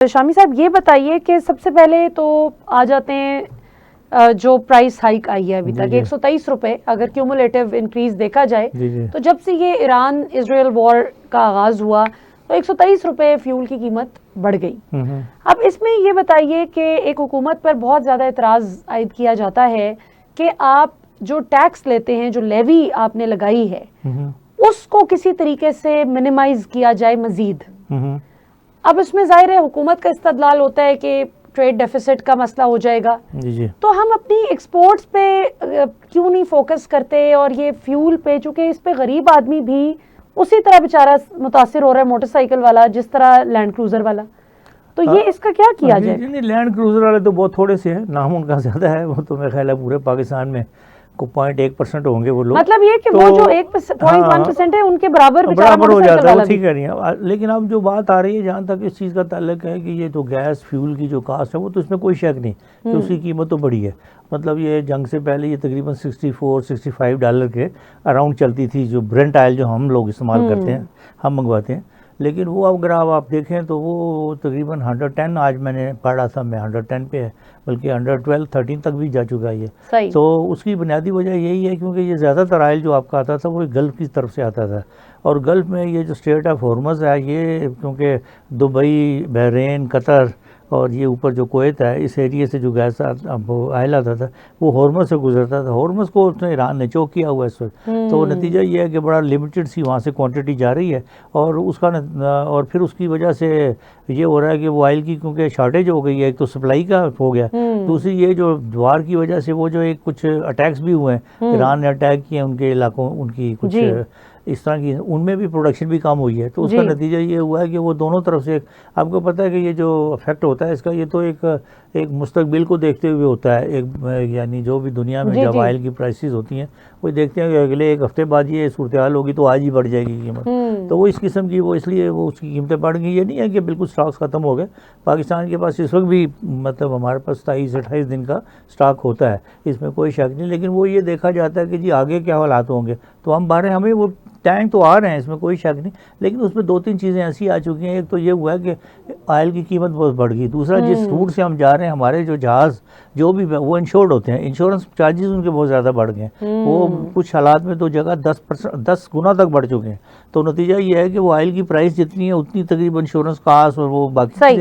शामी साहब ये बताइए कि सबसे पहले तो आ जाते हैं जो प्राइस हाइक आई है अभी तक 123 रुपए, अगर क्यूमुलेटिव इंक्रीज देखा जाए तो जब से ये ईरान इजराइल वॉर का आगाज हुआ तो 123 रुपए फ्यूल की कीमत बढ़ गई। अब इसमें ये बताइए कि एक हुकूमत पर बहुत ज्यादा एतराज आयद किया जाता है कि आप जो टैक्स लेते हैं, जो लेवी आपने लगाई है, उसको किसी तरीके से मिनिमाइज किया जाए मजीद। अब इसमें जाहिर है हुकूमत का इस्तदलाल होता है कि ट्रेड डेफिसिट का मसला हो जाएगा, तो हम अपनी एक्सपोर्ट्स पे क्यों नहीं फोकस करते और ये फ्यूल पे, चूंकि इस पे गरीब आदमी भी उसी तरह बेचारा मुतासिर हो रहा है, मोटरसाइकिल वाला जिस तरह लैंड क्रूजर वाला, तो ये इसका क्या किया जाए? नहीं, लैंड क्रूजर वाले तो बहुत थोड़े से हैं, नाम उनका ज्यादा है, वो तो मेरा ख्याल है पूरे पाकिस्तान में को 0.1% होंगे वो लोग। मतलब ये कि तो, वो जो 1.1% है उनके बराबर हो जाता है, ठीक कह रही है। लेकिन अब जो बात आ रही है, जहाँ तक इस चीज़ का ताल्लुक है कि ये तो गैस फ्यूल की जो कास्ट है वो तो इसमें कोई शक नहीं कि उसकी कीमत तो बढ़ी है। मतलब ये जंग से पहले ये तकरीबन $64-65 के अराउंड चलती थी, जो ब्रेंट ऑयल जो हम लोग इस्तेमाल करते हैं, हम मंगवाते हैं। लेकिन वो अगर आप देखें तो वो तकरीबन 110, आज मैंने पढ़ा था मैं 110 पे है, बल्कि 112-13 तक भी जा चुका है ये। तो उसकी बुनियादी वजह यही है क्योंकि ये ज़्यादातर ऑयल जो आपका आता था वो गल्फ़ की तरफ से आता था, और गल्फ़ में ये जो स्ट्रेट ऑफ हॉर्मज़ है, ये क्योंकि दुबई, बहरीन, कतर और ये ऊपर जो कुवैत है, इस एरिए से जो गैस ऑयल आता था वो हॉर्मज़ से गुजरता था। हॉर्मज़ को उसने ईरान ने चोक किया हुआ है इस वक्त। तो नतीजा ये है कि बड़ा लिमिटेड सी वहाँ से क्वांटिटी जा रही है, और उसका और फिर उसकी वजह से ये हो रहा है कि वो ऑयल की क्योंकि शॉर्टेज हो गई है, एक तो सप्लाई का हो गया, दूसरी ये जो वार की वजह से वो जो एक कुछ अटैक्स भी हुए हैं, ईरान ने अटैक किए उनके इलाकों, उनकी कुछ इस तरह की, उनमें भी प्रोडक्शन भी कम हुई है। तो उसका नतीजा ये हुआ है कि वो दोनों तरफ से, आपको पता है कि ये जो इफेक्ट होता है इसका, ये तो एक मुस्तकबिल को देखते हुए होता है, एक यानी जो भी दुनिया में जब ऑयल की प्राइसेस होती हैं वो देखते हैं कि अगले एक हफ्ते बाद ये सूरत हाल होगी तो आज ही बढ़ जाएगी कीमत। तो वो इस किस्म की, वो इसलिए वो उसकी कीमतें बढ़ गई। ये नहीं है कि बिल्कुल स्टॉक्स ख़त्म हो गए, पाकिस्तान के पास इस वक्त भी मतलब हमारे पास 27-28 दिन का स्टॉक होता है, इसमें कोई शक नहीं। लेकिन वो ये देखा जाता है कि जी आगे क्या हालात होंगे, तो हम बारे हमें वो टैंक तो आ रहे हैं, इसमें कोई शक नहीं, लेकिन उसमें 2-3 चीज़ें ऐसी आ चुकी हैं। एक तो ये हुआ है कि ऑयल की कीमत बहुत बढ़ गई, दूसरा जिस रूट से हम जा रहे हैं, हमारे जो जहाज़ जो भी वो इंश्योर्ड होते हैं, इंश्योरेंस चार्जेस उनके बहुत ज़्यादा बढ़ गए हैं। वो कुछ हालात में तो जगह 10 गुना तक बढ़ चुके हैं। तो नतीजा ये है कि वो ऑयल की प्राइस जितनी है उतनी तकरीबन इंश्योरेंस कास्ट और वो बाकी